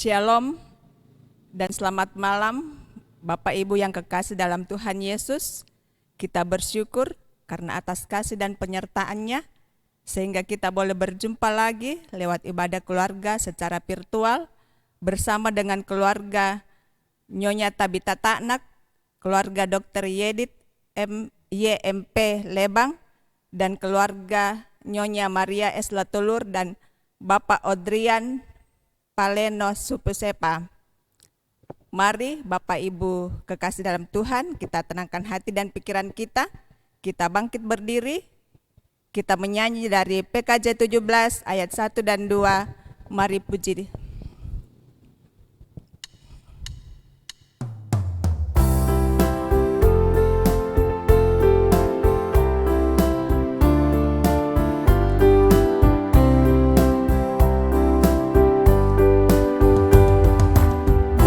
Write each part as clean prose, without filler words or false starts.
Shalom dan selamat malam Bapak Ibu yang kekasih dalam Tuhan Yesus. Kita bersyukur karena atas kasih dan penyertaan-Nya sehingga kita boleh berjumpa lagi lewat ibadah keluarga secara virtual bersama dengan keluarga Nyonya Tabita Taknak, keluarga Dr. Yedit YMP Lebang, dan keluarga Nyonya Maria S. Latulur dan Bapak Odrian Paleno Supusepa. Mari Bapak Ibu kekasih dalam Tuhan, kita tenangkan hati dan pikiran kita. Kita bangkit berdiri. Kita menyanyi dari PKJ 17 ayat 1 dan 2. Mari puji.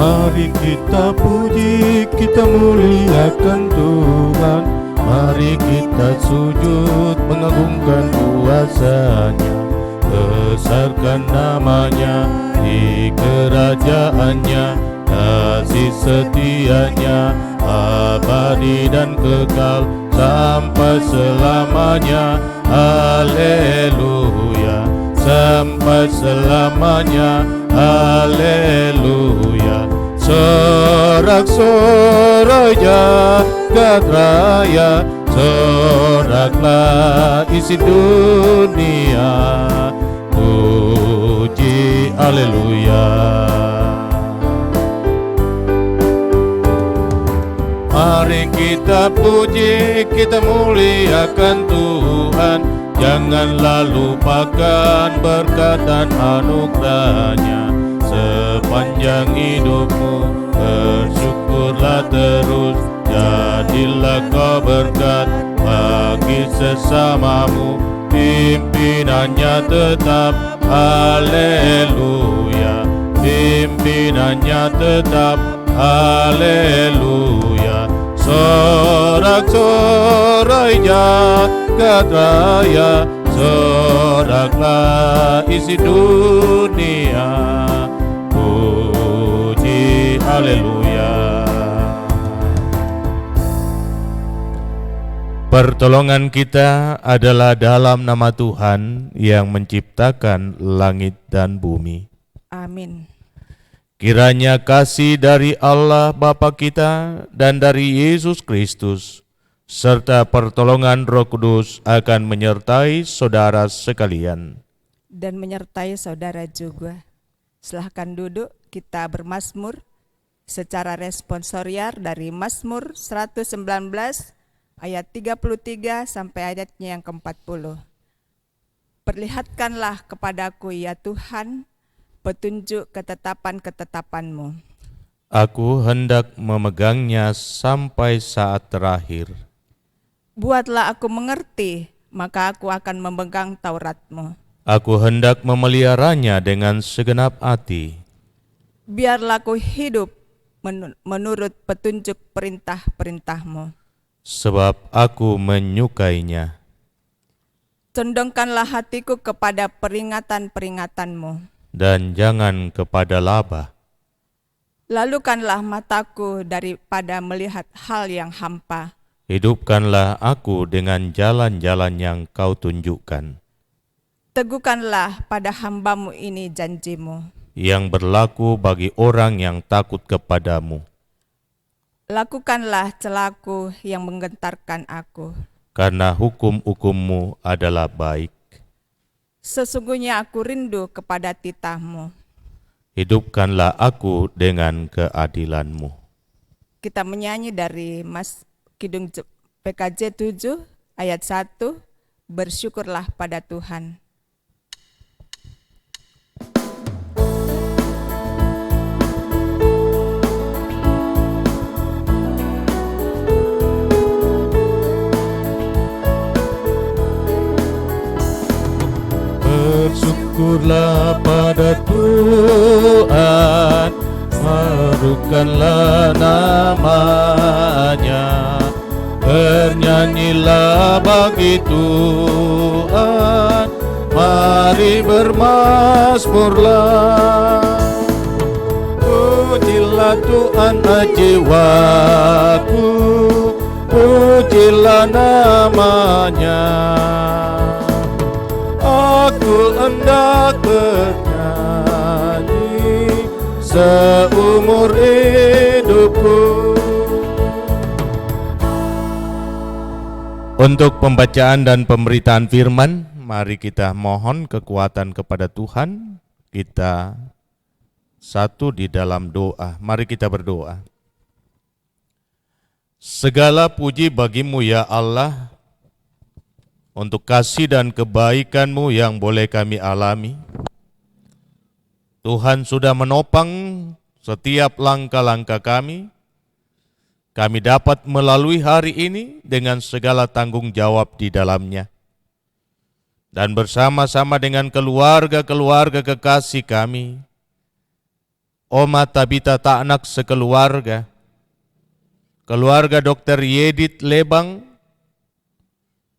Mari kita puji, kita muliakan Tuhan. Mari kita sujud, mengagungkan kuasa-Nya. Besarkan nama-Nya di kerajaan-Nya. Kasih setia-Nya abadi dan kekal sampai selamanya. Haleluya, sampai selamanya. Haleluya. Sorak-sorai jagat raya, soraklah isi dunia. Puji haleluya. Mari kita puji, kita muliakan Tuhan. Janganlah lupakan berkat dan anugerah-Nya sepanjang hidupmu. Bersyukurlah terus, jadilah kau berkat bagi sesamamu. Pimpinannya tetap, haleluya. Pimpinannya tetap, haleluya. Sorak-sorai jagat raya, soraklah isi dunia. Puji haleluya. Pertolongan kita adalah dalam nama Tuhan yang menciptakan langit dan bumi. Amin. Kiranya kasih dari Allah Bapa kita dan dari Yesus Kristus serta pertolongan Roh Kudus akan menyertai saudara sekalian. Dan menyertai saudara juga. Silahkan duduk, kita bermazmur secara responsorial dari Mazmur 119 ayat 33 sampai ayatnya yang ke-40. Perlihatkanlah kepadaku ya Tuhan petunjuk ketetapan-ketetapan-Mu. Aku hendak memegangnya sampai saat terakhir. Buatlah aku mengerti, maka aku akan memegang Taurat-Mu. Aku hendak memeliharanya dengan segenap hati. Biarlah aku hidup menurut petunjuk perintah-perintah-Mu. Sebab aku menyukainya. Condongkanlah hatiku kepada peringatan-peringatan-Mu. Dan jangan kepada laba. Lalukanlah mataku daripada melihat hal yang hampa. Hidupkanlah aku dengan jalan-jalan yang Kau tunjukkan. Teguhkanlah pada hamba-Mu ini janji-Mu, yang berlaku bagi orang yang takut kepadamu. Lakukanlah celaku yang menggentarkan aku. Karena hukum-hukum-Mu adalah baik. Sesungguhnya aku rindu kepada titah-Mu. Hidupkanlah aku dengan keadilan-Mu. Kita menyanyi dari Kidung PKJ 7 ayat 1, bersyukurlah pada Tuhan. Bersyukurlah pada Tuhan, harukanlah nama-Nya. Bernyanyilah bagi Tuhan, mari bermazmurlah. Pujilah Tuhan jiwaku, pujilah namanya. Aku hendak bernyanyi seumur hidupku. Untuk pembacaan dan pemberitaan firman, mari kita mohon kekuatan kepada Tuhan. Kita satu di dalam doa. Mari kita berdoa. Segala puji bagimu ya Allah, untuk kasih dan kebaikan-Mu yang boleh kami alami. Tuhan sudah menopang setiap langkah-langkah kami. Kami dapat melalui hari ini dengan segala tanggung jawab di dalamnya. Dan bersama-sama dengan keluarga-keluarga kekasih kami, Oma Tabita Ta'nak sekeluarga, keluarga Dr. Yedit Lebang,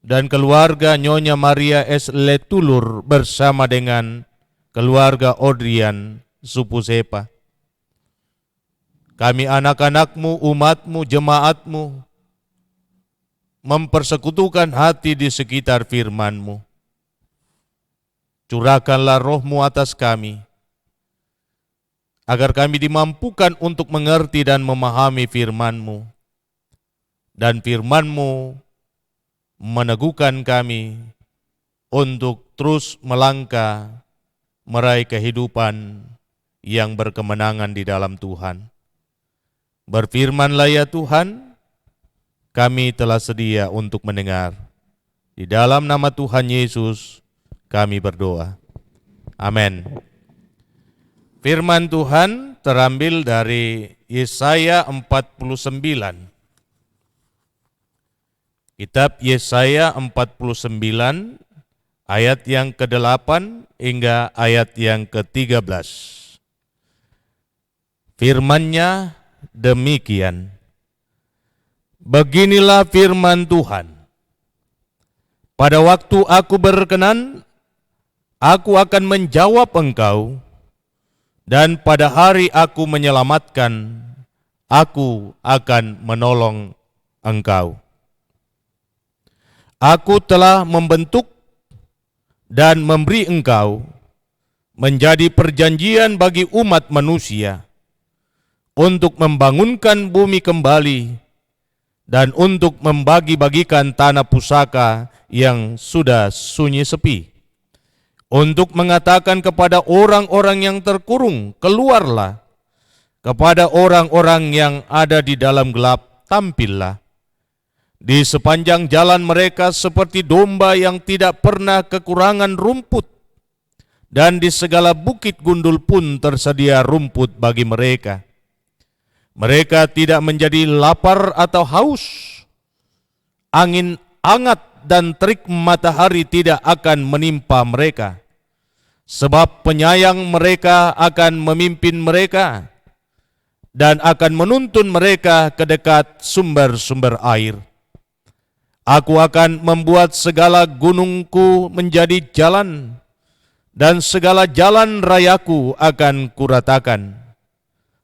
dan keluarga Nyonya Maria S. Letulur bersama dengan keluarga Odrian Supusepa. Kami anak-anak-Mu, umat-Mu, jemaat-Mu, mempersekutukan hati di sekitar firman-Mu. Curahkanlah roh-Mu atas kami, agar kami dimampukan untuk mengerti dan memahami firman-Mu. Dan firman-Mu meneguhkan kami untuk terus melangkah meraih kehidupan yang berkemenangan di dalam Tuhan. Berfirmanlah ya Tuhan, kami telah sedia untuk mendengar. Di dalam nama Tuhan Yesus kami berdoa. Amin. Firman Tuhan terambil dari Yesaya 49. Kitab Yesaya 49 ayat yang ke-8 hingga ayat yang ke-13. Firman-Nya demikian. Beginilah firman Tuhan. Pada waktu aku berkenan, aku akan menjawab engkau, dan pada hari aku menyelamatkan, aku akan menolong engkau. Aku telah membentuk dan memberi engkau menjadi perjanjian bagi umat manusia, untuk membangunkan bumi kembali dan untuk membagi-bagikan tanah pusaka yang sudah sunyi sepi, untuk mengatakan kepada orang-orang yang terkurung, keluarlah, kepada orang-orang yang ada di dalam gelap, tampillah. Di sepanjang jalan mereka seperti domba yang tidak pernah kekurangan rumput, dan di segala bukit gundul pun tersedia rumput bagi mereka. Mereka tidak menjadi lapar atau haus. Angin hangat dan terik matahari tidak akan menimpa mereka, sebab penyayang mereka akan memimpin mereka dan akan menuntun mereka ke dekat sumber-sumber air. Aku akan membuat segala gunungku menjadi jalan, dan segala jalan rayaku akan kuratakan.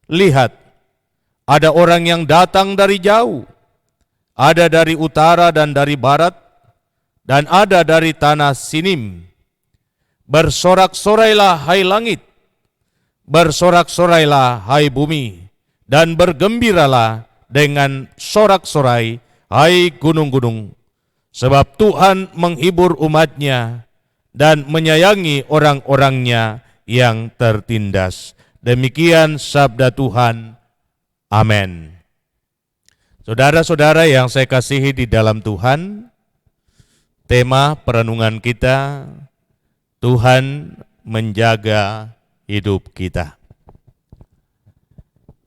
Lihat, ada orang yang datang dari jauh, ada dari utara dan dari barat, dan ada dari tanah Sinim. Bersorak-sorailah hai langit, bersorak-sorailah hai bumi, dan bergembiralah dengan sorak-sorai hai gunung-gunung, sebab Tuhan menghibur umat-Nya dan menyayangi orang-orang-Nya yang tertindas. Demikian sabda Tuhan. Amin. Saudara-saudara yang saya kasihi di dalam Tuhan, tema perenungan kita, Tuhan menjaga hidup kita.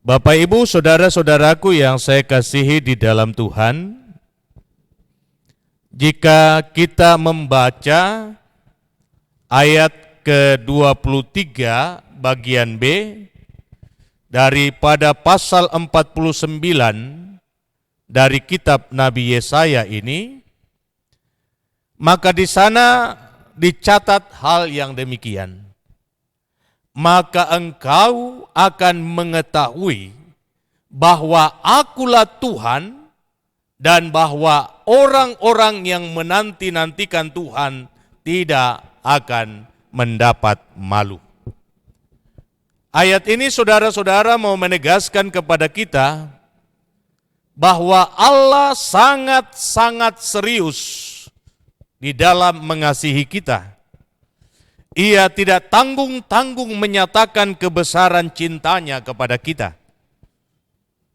Bapak, Ibu, saudara-saudaraku yang saya kasihi di dalam Tuhan, jika kita membaca ayat ke-23 bagian B daripada pasal 49 dari kitab Nabi Yesaya ini, maka di sana dicatat hal yang demikian. Maka engkau akan mengetahui bahwa akulah Tuhan dan bahwa orang-orang yang menanti-nantikan Tuhan tidak akan mendapat malu. Ayat ini saudara-saudara mau menegaskan kepada kita bahwa Allah sangat-sangat serius di dalam mengasihi kita. Ia tidak tanggung-tanggung menyatakan kebesaran cintanya kepada kita.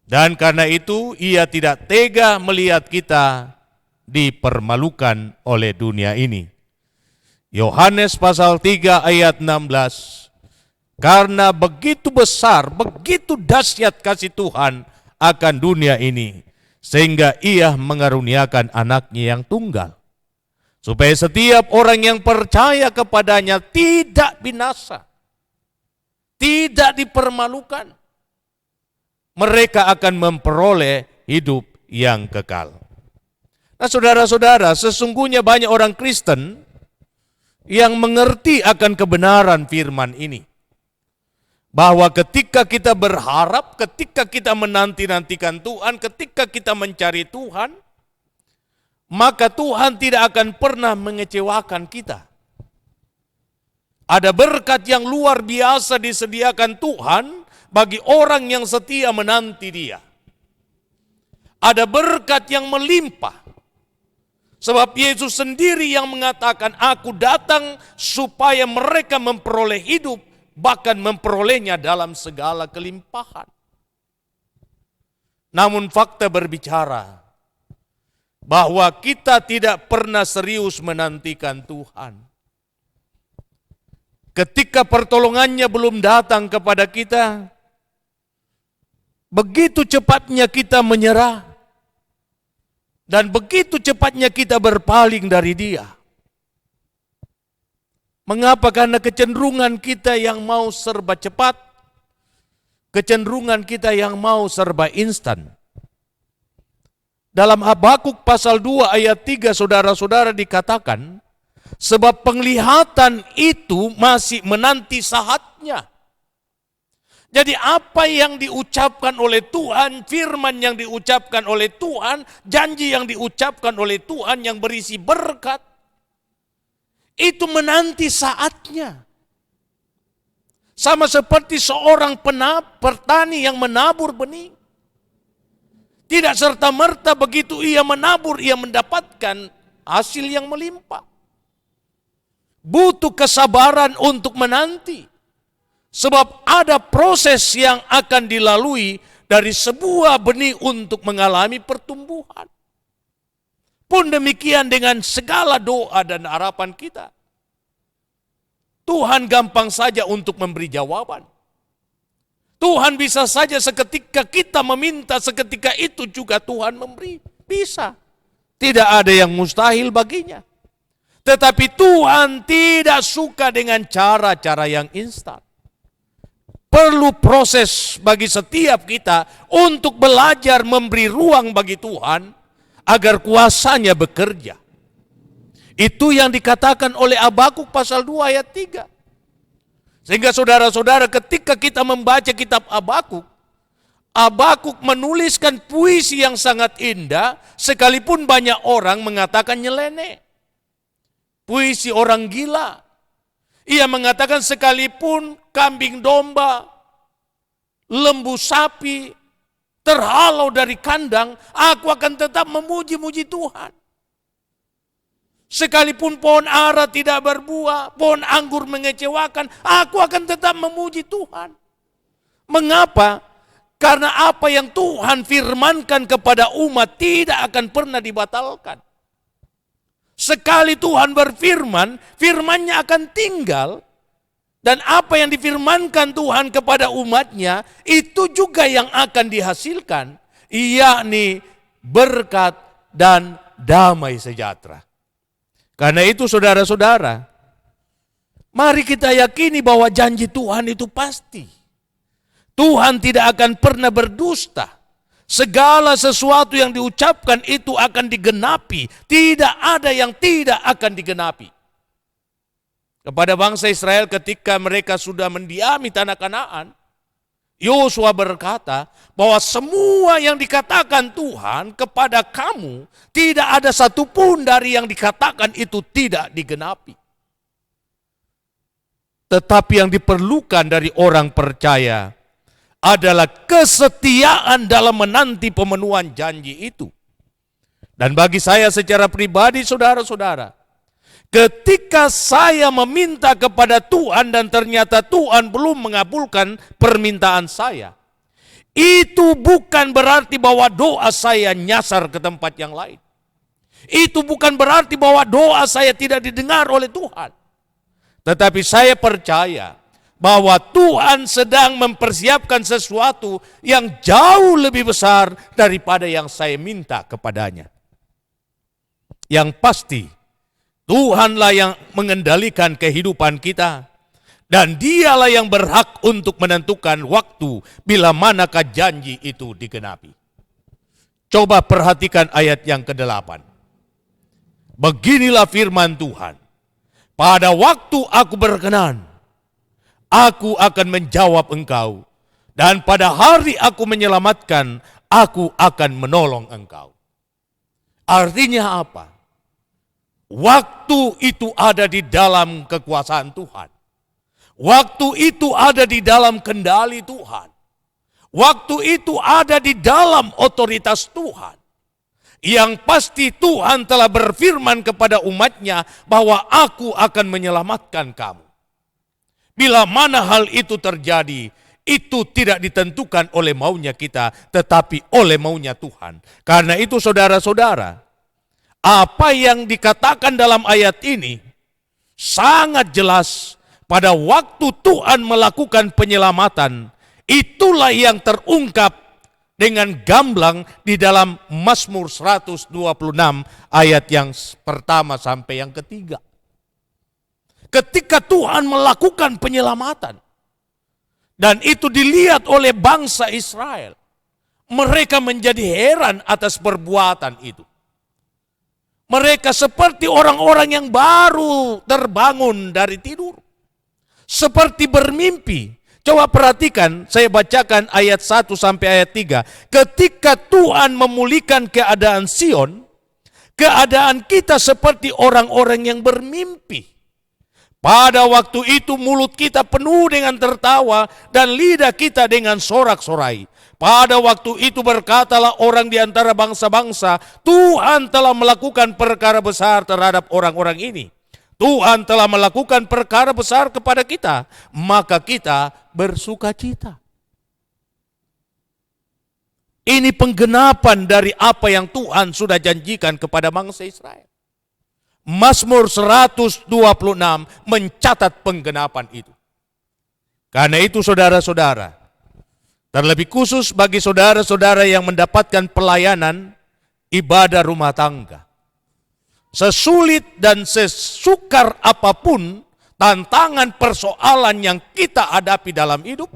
Dan karena itu ia tidak tega melihat kita dipermalukan oleh dunia ini. Yohanes pasal 3 ayat 16. Karena begitu besar, begitu dahsyat kasih Tuhan akan dunia ini, sehingga ia mengaruniakan anaknya yang tunggal, supaya setiap orang yang percaya kepadanya tidak binasa, tidak dipermalukan. Mereka akan memperoleh hidup yang kekal. Nah saudara-saudara, sesungguhnya banyak orang Kristen yang mengerti akan kebenaran firman ini. Bahwa ketika kita berharap, ketika kita menanti-nantikan Tuhan, ketika kita mencari Tuhan, maka Tuhan tidak akan pernah mengecewakan kita. Ada berkat yang luar biasa disediakan Tuhan bagi orang yang setia menanti Dia. Ada berkat yang melimpah. Sebab Yesus sendiri yang mengatakan, aku datang supaya mereka memperoleh hidup, bahkan memperolehnya dalam segala kelimpahan. Namun fakta berbicara bahwa kita tidak pernah serius menantikan Tuhan. Ketika pertolongannya belum datang kepada kita, begitu cepatnya kita menyerah, dan begitu cepatnya kita berpaling dari Dia. Mengapa? Karena kecenderungan kita yang mau serba cepat, kecenderungan kita yang mau serba instan. Dalam Habakuk pasal 2 ayat 3 saudara-saudara dikatakan, sebab penglihatan itu masih menanti saatnya. Jadi apa yang diucapkan oleh Tuhan, firman yang diucapkan oleh Tuhan, janji yang diucapkan oleh Tuhan yang berisi berkat, itu menanti saatnya. Sama seperti seorang petani yang menabur benih. Tidak serta-merta begitu ia menabur, ia mendapatkan hasil yang melimpah. Butuh kesabaran untuk menanti. Sebab ada proses yang akan dilalui dari sebuah benih untuk mengalami pertumbuhan. Pun demikian dengan segala doa dan harapan kita. Tuhan gampang saja untuk memberi jawaban. Tuhan bisa saja seketika kita meminta, seketika itu juga Tuhan memberi. Bisa. Tidak ada yang mustahil baginya. Tetapi Tuhan tidak suka dengan cara-cara yang instan. Perlu proses bagi setiap kita untuk belajar memberi ruang bagi Tuhan agar kuasanya bekerja. Itu yang dikatakan oleh Habakuk pasal 2 ayat 3. Sehingga saudara-saudara ketika kita membaca kitab Habakuk, Habakuk menuliskan puisi yang sangat indah, sekalipun banyak orang mengatakan nyeleneh. Puisi orang gila. Ia mengatakan sekalipun kambing domba, lembu sapi, terhalau dari kandang, aku akan tetap memuji-muji Tuhan. Sekalipun pohon ara tidak berbuah, pohon anggur mengecewakan, aku akan tetap memuji Tuhan. Mengapa? Karena apa yang Tuhan firmankan kepada umat tidak akan pernah dibatalkan. Sekali Tuhan berfirman, firman-Nya akan tinggal. Dan apa yang difirmankan Tuhan kepada umatnya, itu juga yang akan dihasilkan, yakni berkat dan damai sejahtera. Karena itu saudara-saudara, mari kita yakini bahwa janji Tuhan itu pasti. Tuhan tidak akan pernah berdusta. Segala sesuatu yang diucapkan itu akan digenapi. Tidak ada yang tidak akan digenapi. Kepada bangsa Israel ketika mereka sudah mendiami tanah Kanaan, Yosua berkata bahwa semua yang dikatakan Tuhan kepada kamu, tidak ada satupun dari yang dikatakan itu tidak digenapi. Tetapi yang diperlukan dari orang percaya adalah kesetiaan dalam menanti pemenuhan janji itu. Dan bagi saya secara pribadi, saudara-saudara, ketika saya meminta kepada Tuhan dan ternyata Tuhan belum mengabulkan permintaan saya, itu bukan berarti bahwa doa saya nyasar ke tempat yang lain. Itu bukan berarti bahwa doa saya tidak didengar oleh Tuhan. Tetapi saya percaya bahwa Tuhan sedang mempersiapkan sesuatu yang jauh lebih besar daripada yang saya minta kepadanya. Yang pasti, Tuhanlah yang mengendalikan kehidupan kita, dan Dialah yang berhak untuk menentukan waktu bila manakah janji itu digenapi. Coba perhatikan ayat yang ke-8. Beginilah firman Tuhan. Pada waktu aku berkenan, aku akan menjawab engkau, dan pada hari aku menyelamatkan, aku akan menolong engkau. Artinya apa? Waktu itu ada di dalam kekuasaan Tuhan. Waktu itu ada di dalam kendali Tuhan. Waktu itu ada di dalam otoritas Tuhan. Yang pasti Tuhan telah berfirman kepada umatnya bahwa aku akan menyelamatkan kamu. Bila mana hal itu terjadi, itu tidak ditentukan oleh maunya kita, tetapi oleh maunya Tuhan. Karena itu saudara-saudara, apa yang dikatakan dalam ayat ini sangat jelas. Pada waktu Tuhan melakukan penyelamatan, itulah yang terungkap dengan gamblang di dalam Mazmur 126 ayat yang pertama sampai yang ketiga. Ketika Tuhan melakukan penyelamatan, dan itu dilihat oleh bangsa Israel, mereka menjadi heran atas perbuatan itu. Mereka seperti orang-orang yang baru terbangun dari tidur. Seperti bermimpi. Coba perhatikan, saya bacakan ayat 1 sampai ayat 3. Ketika Tuhan memulihkan keadaan Sion, keadaan kita seperti orang-orang yang bermimpi. Pada waktu itu mulut kita penuh dengan tertawa dan lidah kita dengan sorak-sorai. Pada waktu itu berkatalah orang di antara bangsa-bangsa, Tuhan telah melakukan perkara besar terhadap orang-orang ini. Tuhan telah melakukan perkara besar kepada kita, maka kita bersukacita. Ini penggenapan dari apa yang Tuhan sudah janjikan kepada bangsa Israel. Mazmur 126 mencatat penggenapan itu. Karena itu saudara-saudara, terlebih khusus bagi saudara-saudara yang mendapatkan pelayanan ibadah rumah tangga. Sesulit dan sesukar apapun tantangan persoalan yang kita hadapi dalam hidup,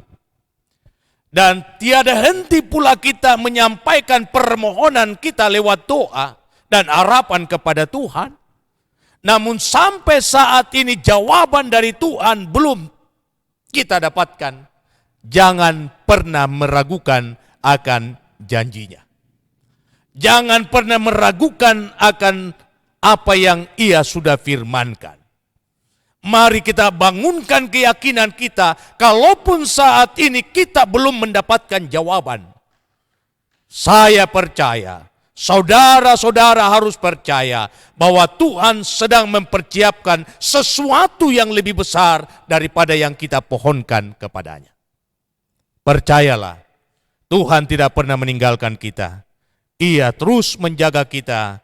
dan tiada henti pula kita menyampaikan permohonan kita lewat doa dan harapan kepada Tuhan, namun sampai saat ini jawaban dari Tuhan belum kita dapatkan. Jangan pernah meragukan akan janjinya. Jangan pernah meragukan akan apa yang Ia sudah firmankan. Mari kita bangunkan keyakinan kita, kalaupun saat ini kita belum mendapatkan jawaban. Saya percaya, saudara-saudara harus percaya bahwa Tuhan sedang mempersiapkan sesuatu yang lebih besar daripada yang kita pohonkan kepadanya. Percayalah, Tuhan tidak pernah meninggalkan kita. Ia terus menjaga kita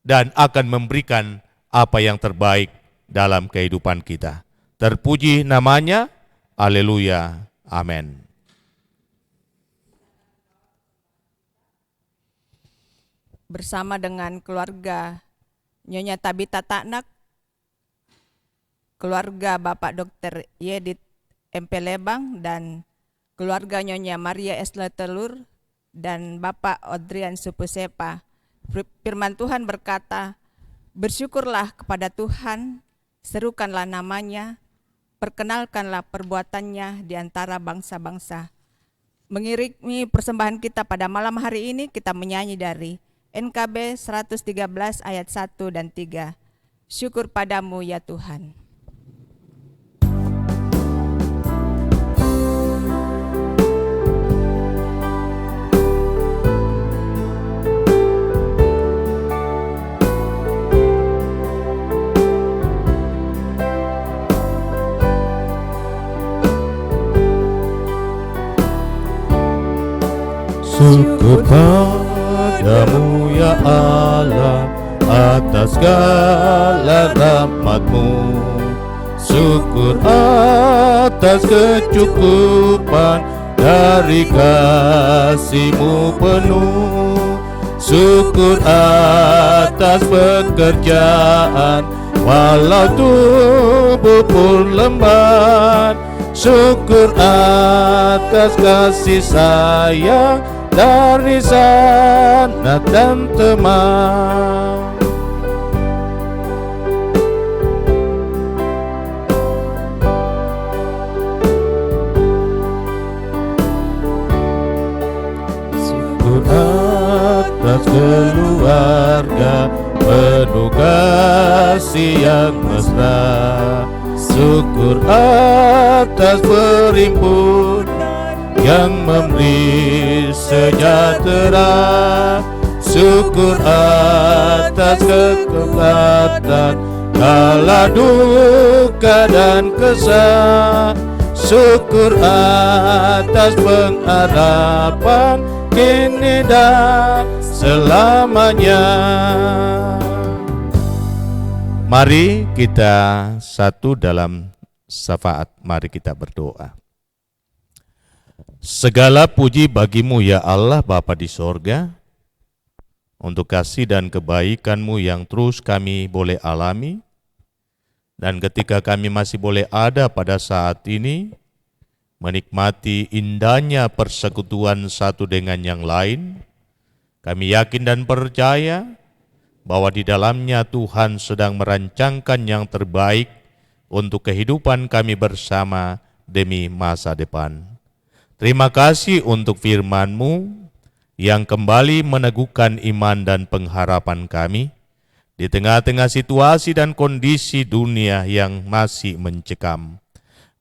dan akan memberikan apa yang terbaik dalam kehidupan kita. Terpuji namanya, haleluya, amin. Bersama dengan keluarga Nyonya Tabita Taknak, keluarga Bapak Dr. Yedit MP Lebang, dan keluarga Nyonya Maria Esla Telur, dan Bapak Odrian Supusepa. Firman Tuhan berkata, bersyukurlah kepada Tuhan, serukanlah namanya, perkenalkanlah perbuatannya di antara bangsa-bangsa. Mengiringi persembahan kita pada malam hari ini, kita menyanyi dari NKB 113 ayat 1 dan 3. Syukur padamu ya Tuhan. Syukur padamu ya Allah atas segala rahmat-Mu. Syukur atas kecukupan dari kasih-Mu penuh. Syukur atas pekerjaan walau tubuh pun lemah. Syukur atas kasih sayang dari sanak dan teman. Syukur atas keluarga penuh kasih yang mesra. Syukur atas perhimpunan yang memberi sejahtera. Syukur atas kekuatan kala duka dan kesah. Syukur atas pengharapan kini dan selamanya. Mari kita satu dalam syafaat, mari kita berdoa. Segala puji bagi-Mu ya Allah Bapa di sorga, untuk kasih dan kebaikan-Mu yang terus kami boleh alami, dan ketika kami masih boleh ada pada saat ini, menikmati indahnya persekutuan satu dengan yang lain, kami yakin dan percaya bahwa di dalamnya Tuhan sedang merancangkan yang terbaik untuk kehidupan kami bersama demi masa depan. Terima kasih untuk firman-Mu yang kembali meneguhkan iman dan pengharapan kami di tengah-tengah situasi dan kondisi dunia yang masih mencekam,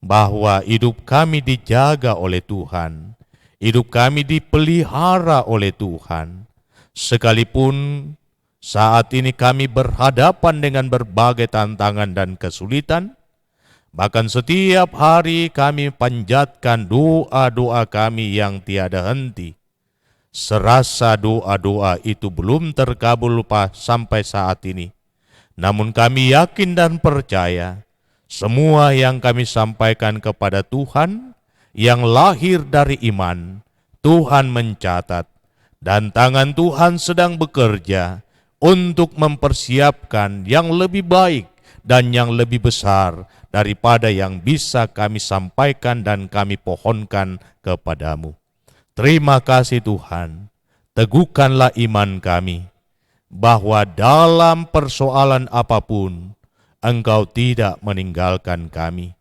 bahwa hidup kami dijaga oleh Tuhan, hidup kami dipelihara oleh Tuhan. Sekalipun saat ini kami berhadapan dengan berbagai tantangan dan kesulitan, bahkan setiap hari kami panjatkan doa-doa kami yang tiada henti. Serasa doa-doa itu belum terkabul sampai saat ini. Namun kami yakin dan percaya, semua yang kami sampaikan kepada Tuhan yang lahir dari iman, Tuhan mencatat, dan tangan Tuhan sedang bekerja untuk mempersiapkan yang lebih baik dan yang lebih besar daripada yang bisa kami sampaikan dan kami pohonkan kepadamu. Terima kasih Tuhan, teguhkanlah iman kami, bahwa dalam persoalan apapun, Engkau tidak meninggalkan kami.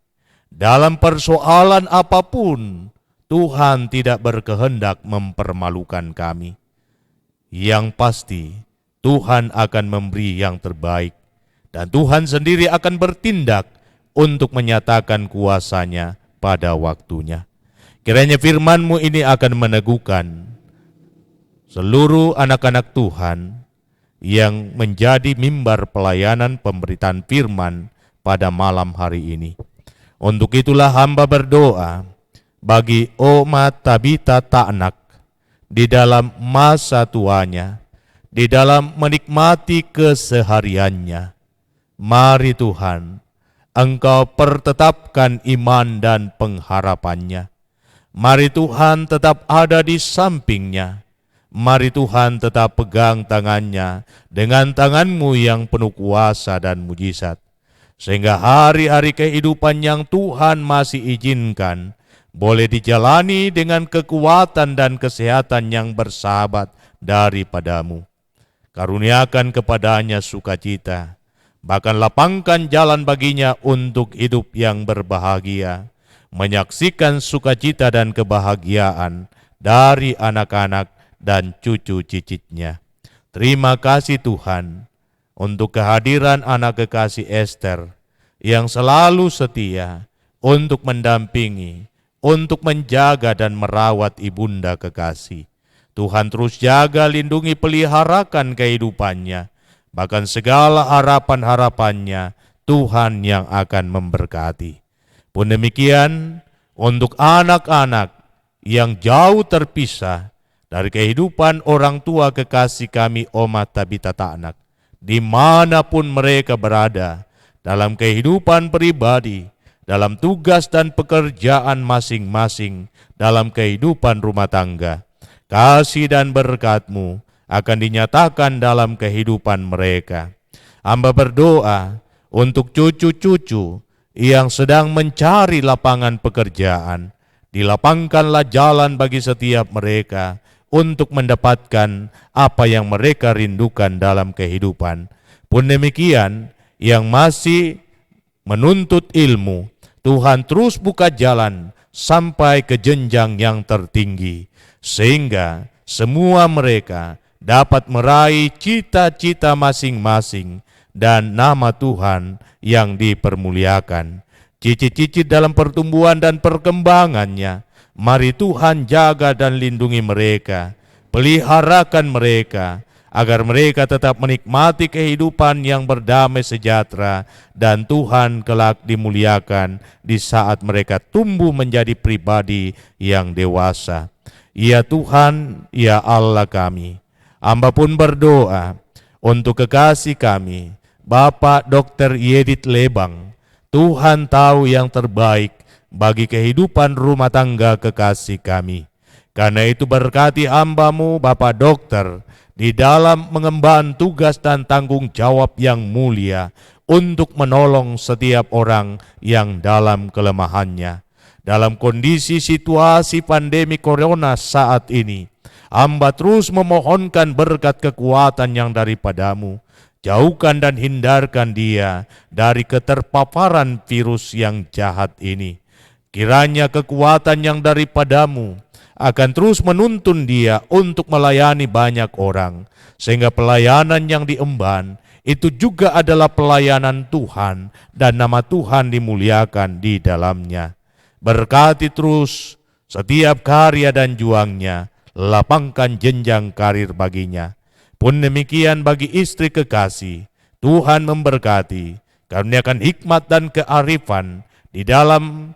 Dalam persoalan apapun, Tuhan tidak berkehendak mempermalukan kami. Yang pasti, Tuhan akan memberi yang terbaik, dan Tuhan sendiri akan bertindak untuk menyatakan kuasa-Nya pada waktunya. Kiranya firman-Mu ini akan meneguhkan seluruh anak-anak Tuhan yang menjadi mimbar pelayanan pemberitaan firman pada malam hari ini. Untuk itulah hamba berdoa bagi Oma Tabita Ta'nak di dalam masa tuanya, di dalam menikmati kesehariannya. Mari Tuhan, Engkau pertetapkan iman dan pengharapannya. Mari Tuhan tetap ada di sampingnya. Mari Tuhan tetap pegang tangannya dengan tangan-Mu yang penuh kuasa dan mujizat. Sehingga hari-hari kehidupan yang Tuhan masih izinkan boleh dijalani dengan kekuatan dan kesehatan yang bersahabat daripada-Mu. Karuniakan kepadanya sukacita, bahkan lapangkan jalan baginya untuk hidup yang berbahagia, menyaksikan sukacita dan kebahagiaan dari anak-anak dan cucu cicitnya. Terima kasih Tuhan untuk kehadiran anak kekasih Esther yang selalu setia untuk mendampingi, untuk menjaga dan merawat ibunda kekasih. Tuhan terus jaga, lindungi, peliharakan kehidupannya, bahkan segala harapan-harapannya Tuhan yang akan memberkati. Pun demikian untuk anak-anak yang jauh terpisah dari kehidupan orang tua kekasih kami Oma Tabita Ta'anak, dimanapun mereka berada, dalam kehidupan pribadi, dalam tugas dan pekerjaan masing-masing, dalam kehidupan rumah tangga, kasih dan berkat-Mu akan dinyatakan dalam kehidupan mereka. Hamba berdoa untuk cucu-cucu yang sedang mencari lapangan pekerjaan, dilapangkanlah jalan bagi setiap mereka untuk mendapatkan apa yang mereka rindukan dalam kehidupan. Pun demikian, yang masih menuntut ilmu, Tuhan terus buka jalan sampai ke jenjang yang tertinggi, sehingga semua mereka dapat meraih cita-cita masing-masing dan nama Tuhan yang dipermuliakan. Cicit-cicit dalam pertumbuhan dan perkembangannya, mari Tuhan jaga dan lindungi mereka, peliharakan mereka, agar mereka tetap menikmati kehidupan yang berdamai sejahtera, dan Tuhan kelak dimuliakan di saat mereka tumbuh menjadi pribadi yang dewasa. Ya Tuhan, ya Allah kami, hamba pun berdoa untuk kekasih kami, Bapak Dr. Yedit Lebang. Tuhan tahu yang terbaik bagi kehidupan rumah tangga kekasih kami. Karena itu berkati hamba-Mu Bapak Dokter di dalam mengemban tugas dan tanggung jawab yang mulia untuk menolong setiap orang yang dalam kelemahannya. Dalam kondisi situasi pandemi corona saat ini, hamba terus memohonkan berkat kekuatan yang daripada-Mu. Jauhkan dan hindarkan dia dari keterpaparan virus yang jahat ini. Kiranya kekuatan yang daripada-Mu akan terus menuntun dia untuk melayani banyak orang, sehingga pelayanan yang diemban itu juga adalah pelayanan Tuhan dan nama Tuhan dimuliakan di dalamnya. Berkati terus setiap karya dan juangnya, lapangkan jenjang karir baginya. Pun demikian bagi istri kekasih, Tuhan memberkati, karuniakan hikmat dan kearifan di dalam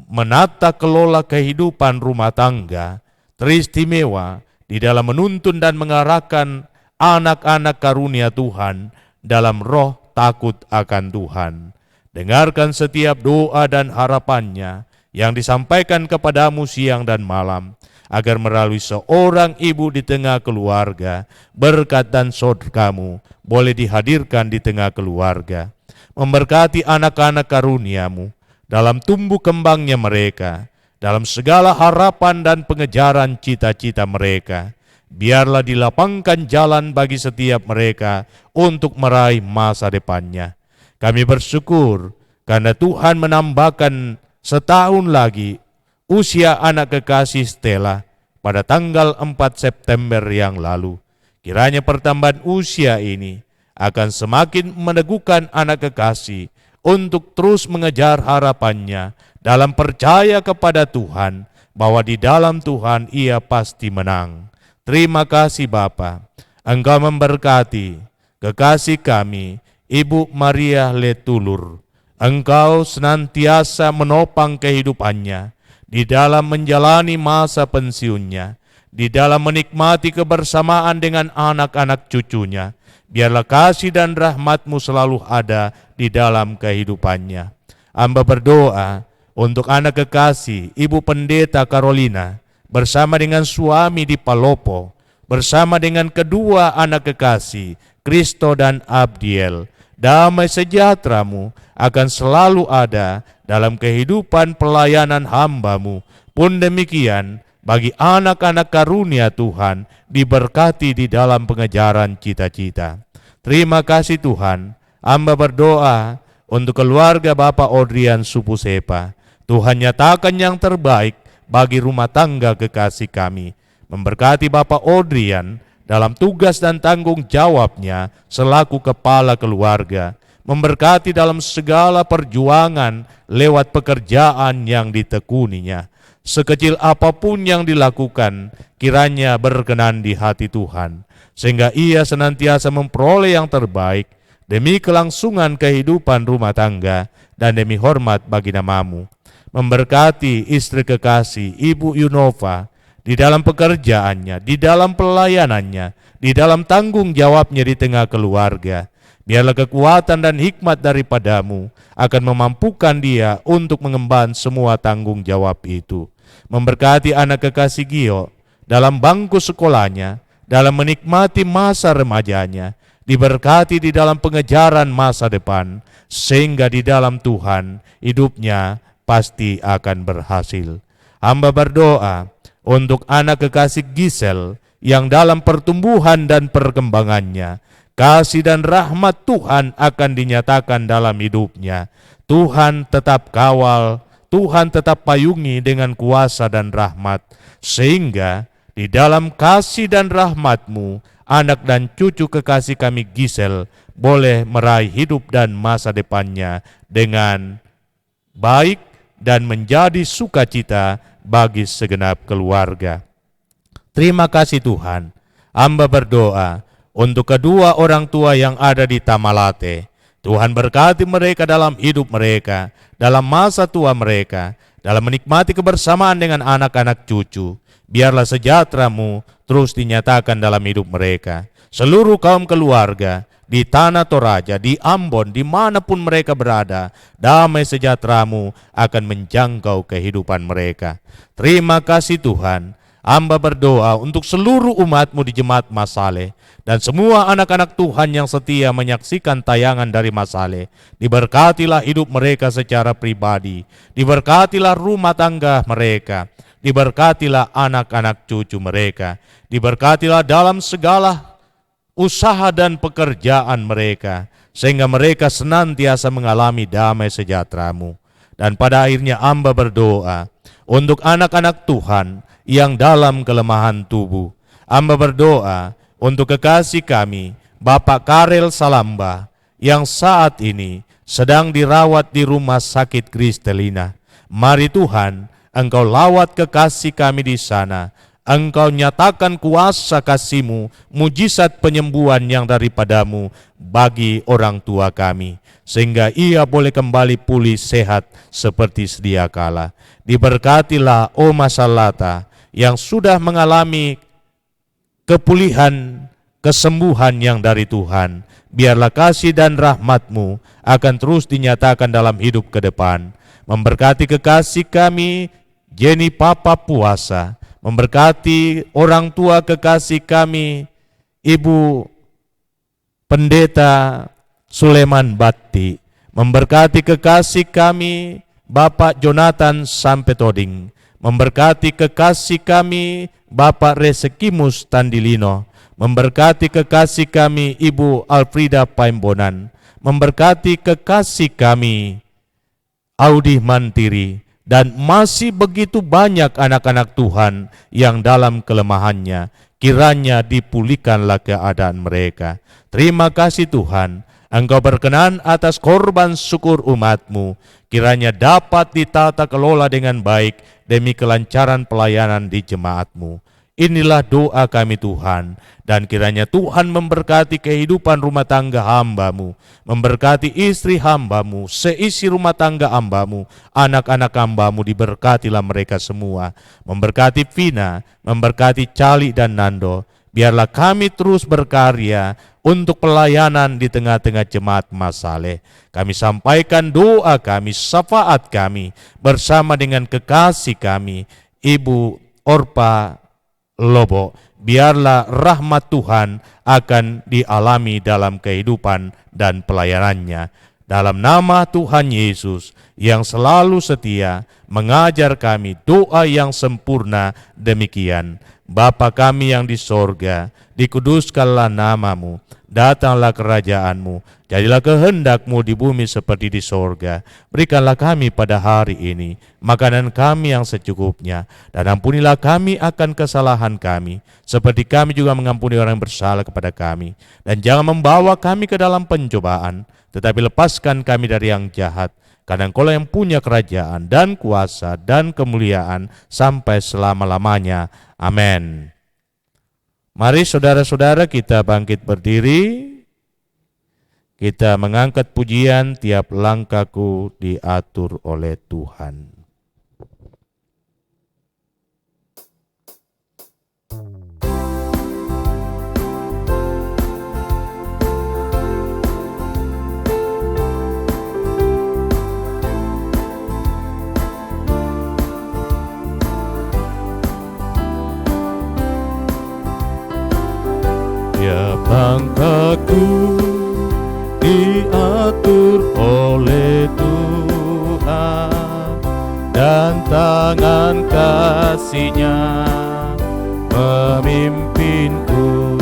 menata kelola kehidupan rumah tangga, teristimewa di dalam menuntun dan mengarahkan anak-anak karunia Tuhan dalam roh takut akan Tuhan. Dengarkan setiap doa dan harapannya yang disampaikan kepadamu siang dan malam, agar melalui seorang ibu di tengah keluarga, berkat dan surga-Mu boleh dihadirkan di tengah keluarga. Memberkati anak-anak karunia-Mu dalam tumbuh kembangnya mereka, dalam segala harapan dan pengejaran cita-cita mereka. Biarlah dilapangkan jalan bagi setiap mereka untuk meraih masa depannya. Kami bersyukur karena Tuhan menambahkan setahun lagi usia anak kekasih Stella pada tanggal 4 September yang lalu. Kiranya pertambahan usia ini akan semakin meneguhkan anak kekasih untuk terus mengejar harapannya dalam percaya kepada Tuhan, bahwa di dalam Tuhan ia pasti menang. Terima kasih Bapa, Engkau memberkati kekasih kami, Ibu Maria Letulur. Engkau senantiasa menopang kehidupannya di dalam menjalani masa pensiunnya, di dalam menikmati kebersamaan dengan anak-anak cucunya. Biarlah kasih dan rahmat-Mu selalu ada di dalam kehidupannya. Hamba berdoa untuk anak kekasih Ibu Pendeta Carolina bersama dengan suami di Palopo, bersama dengan kedua anak kekasih Kristo dan Abdiel. Damai sejahtera-Mu akan selalu ada dalam kehidupan pelayanan hamba-Mu. Pun demikian bagi anak-anak karunia Tuhan, diberkati di dalam pengejaran cita-cita. Terima kasih Tuhan. Hamba berdoa untuk keluarga Bapak Odrian Supusepa. Tuhan nyatakan yang terbaik bagi rumah tangga kekasih kami. Memberkati Bapak Audrian dalam tugas dan tanggung jawabnya selaku kepala keluarga. Memberkati dalam segala perjuangan lewat pekerjaan yang ditekuninya. Sekecil apapun yang dilakukan, kiranya berkenan di hati Tuhan, sehingga ia senantiasa memperoleh yang terbaik demi kelangsungan kehidupan rumah tangga dan demi hormat bagi nama-Mu. Memberkati istri kekasih Ibu Yunova di dalam pekerjaannya, di dalam pelayanannya, di dalam tanggung jawabnya di tengah keluarga. Biarlah kekuatan dan hikmat daripada-Mu akan memampukan dia untuk mengemban semua tanggung jawab itu. Memberkati anak kekasih Gio dalam bangku sekolahnya, dalam menikmati masa remajanya, diberkati di dalam pengejaran masa depan, sehingga di dalam Tuhan hidupnya pasti akan berhasil. Hamba berdoa untuk anak kekasih Gisel yang dalam pertumbuhan dan perkembangannya, kasih dan rahmat Tuhan akan dinyatakan dalam hidupnya. Tuhan tetap kawal, Tuhan tetap payungi dengan kuasa dan rahmat, sehingga di dalam kasih dan rahmat-Mu, anak dan cucu kekasih kami Gisel boleh meraih hidup dan masa depannya dengan baik dan menjadi sukacita bagi segenap keluarga. Terima kasih Tuhan. Hamba berdoa untuk kedua orang tua yang ada di Tamalate. Tuhan berkati mereka dalam hidup mereka, dalam masa tua mereka, dalam menikmati kebersamaan dengan anak-anak cucu. Biarlah sejahtera-Mu terus dinyatakan dalam hidup mereka. Seluruh kaum keluarga di Tanah Toraja, di Ambon, dimanapun mereka berada, damai sejahtera-Mu akan menjangkau kehidupan mereka. Terima kasih Tuhan. Hamba berdoa untuk seluruh umat-Mu di Jemaat Masale dan semua anak-anak Tuhan yang setia menyaksikan tayangan dari Masale. Diberkatilah hidup mereka secara pribadi, diberkatilah rumah tangga mereka, diberkatilah anak-anak cucu mereka, diberkatilah dalam segala usaha dan pekerjaan mereka, sehingga mereka senantiasa mengalami damai sejahtera-Mu. Dan pada akhirnya hamba berdoa untuk anak-anak Tuhan yang dalam kelemahan tubuh. Hamba berdoa untuk kekasih kami, Bapak Karel Salamba, yang saat ini sedang dirawat di rumah sakit Kristelina. Mari Tuhan, Engkau lawat kekasih kami di sana. Engkau nyatakan kuasa kasih-Mu, mujizat penyembuhan yang daripada-Mu bagi orang tua kami, sehingga ia boleh kembali pulih sehat seperti sedia kala. Diberkatilah Oma Salata yang sudah mengalami kepulihan, kesembuhan yang dari Tuhan. Biarlah kasih dan rahmat-Mu akan terus dinyatakan dalam hidup ke depan. Memberkati kekasih kami Jenny Papa Puasa, memberkati orang tua kekasih kami Ibu Pendeta Suleman Batti, memberkati kekasih kami Bapak Jonathan Sampetoding, memberkati kekasih kami Bapak Resekimus Tandilino, memberkati kekasih kami Ibu Alfrida Paimbonan, memberkati kekasih kami Audi Mantiri, dan masih begitu banyak anak-anak Tuhan yang dalam kelemahannya, kiranya dipulihkanlah keadaan mereka. Terima kasih Tuhan, Engkau berkenan atas korban syukur umat-Mu, kiranya dapat ditata kelola dengan baik demi kelancaran pelayanan di jemaat-Mu. Inilah doa kami Tuhan, dan kiranya Tuhan memberkati kehidupan rumah tangga hamba-Mu, memberkati istri hamba-Mu, seisi rumah tangga hamba-Mu, anak-anak hamba-Mu, diberkatilah mereka semua, memberkati Vina, memberkati Cali dan Nando. Biarlah kami terus berkarya untuk pelayanan di tengah-tengah jemaat Masale. Kami sampaikan doa kami, syafaat kami, bersama dengan kekasih kami, Ibu Orpa Lobo. Biarlah rahmat Tuhan akan dialami dalam kehidupan dan pelayanannya. Dalam nama Tuhan Yesus yang selalu setia mengajar kami doa yang sempurna demikian. Bapa kami yang di sorga, dikuduskanlah namamu, datanglah kerajaanmu, jadilah kehendakmu di bumi seperti di sorga. Berikanlah kami pada hari ini makanan kami yang secukupnya, dan ampunilah kami akan kesalahan kami, seperti kami juga mengampuni orang yang bersalah kepada kami. Dan jangan membawa kami ke dalam pencobaan, tetapi lepaskan kami dari yang jahat. Karena Engkau yang punya kerajaan dan kuasa dan kemuliaan sampai selama-lamanya. Amin. Mari saudara-saudara kita bangkit berdiri. Kita mengangkat pujian, tiap langkahku diatur oleh Tuhan. Tiap langkahku diatur oleh Tuhan, dan tangan kasih-Nya memimpinku.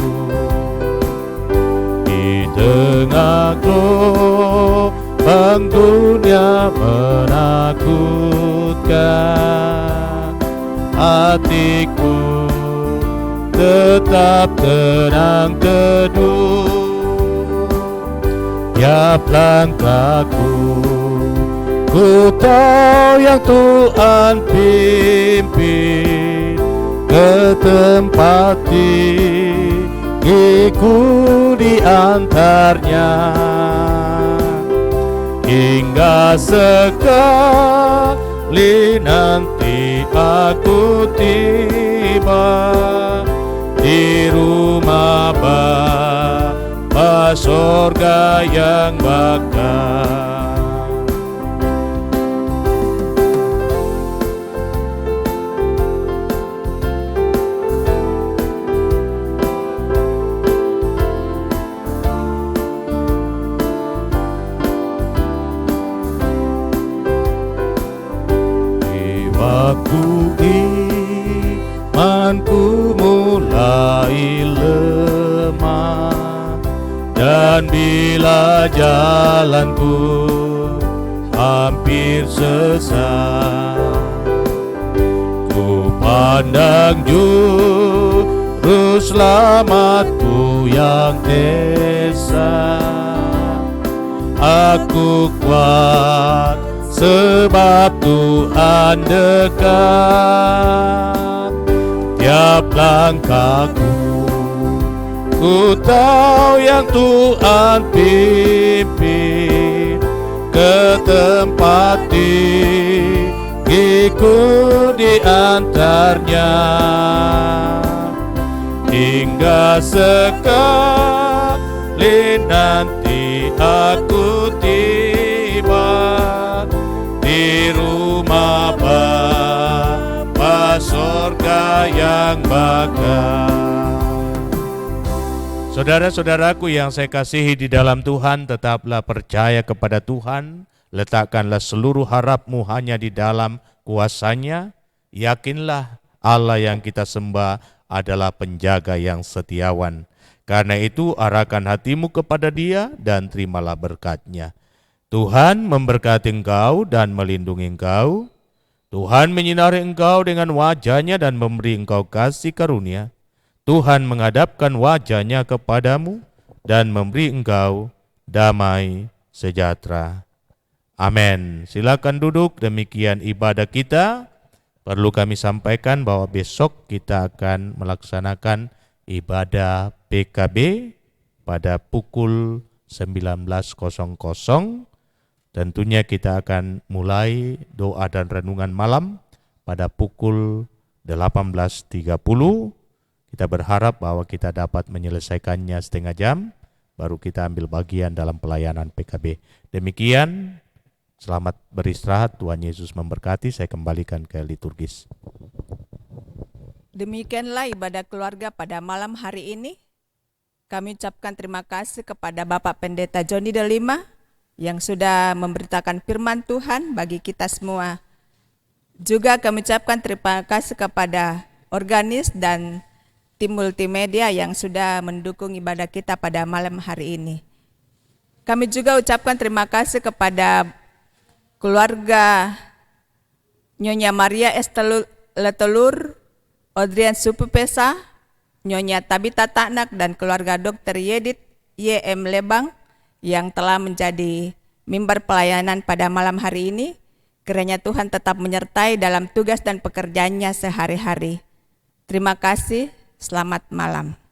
Di tengah gelombang dunia menakutkan, hatiku tetap tenang teduh. Tiap langkahku, ku tahu yang Tuhan pimpin ke tempat tinggiku di antaranya, hingga sekali nanti aku tiba di rumah Bapa sorga yang bakal. Di waktu imanku mulai lemah, dan bila jalanku hampir sesat, ku pandang juru selamatku yang esa. Aku kuat sebab Tuhan dekat. Tiap langkahku, ku tahu yang Tuhan pimpin ke tempat tinggiku di antaranya, hingga sekali nanti aku tiba di rumah Bapa sorga yang bakal. Saudara-saudaraku yang saya kasihi di dalam Tuhan, tetaplah percaya kepada Tuhan, letakkanlah seluruh harapmu hanya di dalam kuasa-Nya. Yakinlah Allah yang kita sembah adalah penjaga yang setiawan. Karena itu arahkan hatimu kepada Dia dan terimalah berkat-Nya. Tuhan memberkati engkau dan melindungi engkau. Tuhan menyinari engkau dengan wajah-Nya dan memberi engkau kasih karunia. Tuhan menghadapkan wajah-Nya kepadamu dan memberi engkau damai sejahtera. Amin. Silakan duduk, demikian ibadah kita. Perlu kami sampaikan bahwa besok kita akan melaksanakan ibadah PKB pada pukul 19.00. Tentunya kita akan mulai doa dan renungan malam pada pukul 18.30. Kita berharap bahwa kita dapat menyelesaikannya setengah jam, baru kita ambil bagian dalam pelayanan PKB. Demikian, selamat beristirahat, Tuhan Yesus memberkati. Saya kembalikan ke liturgis. Demikianlah ibadah keluarga pada malam hari ini. Kami ucapkan terima kasih kepada Bapak Pendeta Joni Delima yang sudah memberitakan firman Tuhan bagi kita semua. Juga kami ucapkan terima kasih kepada organis dan tim multimedia yang sudah mendukung ibadah kita pada malam hari ini. Kami juga ucapkan terima kasih kepada keluarga Nyonya Maria Letelur, Audrian Supupesa, Nyonya Tabita Taknak, dan keluarga Dr. Yedit Y.M. Lebang yang telah menjadi mimbar pelayanan pada malam hari ini. Kiranya Tuhan tetap menyertai dalam tugas dan pekerjaannya sehari-hari. Terima kasih, selamat malam.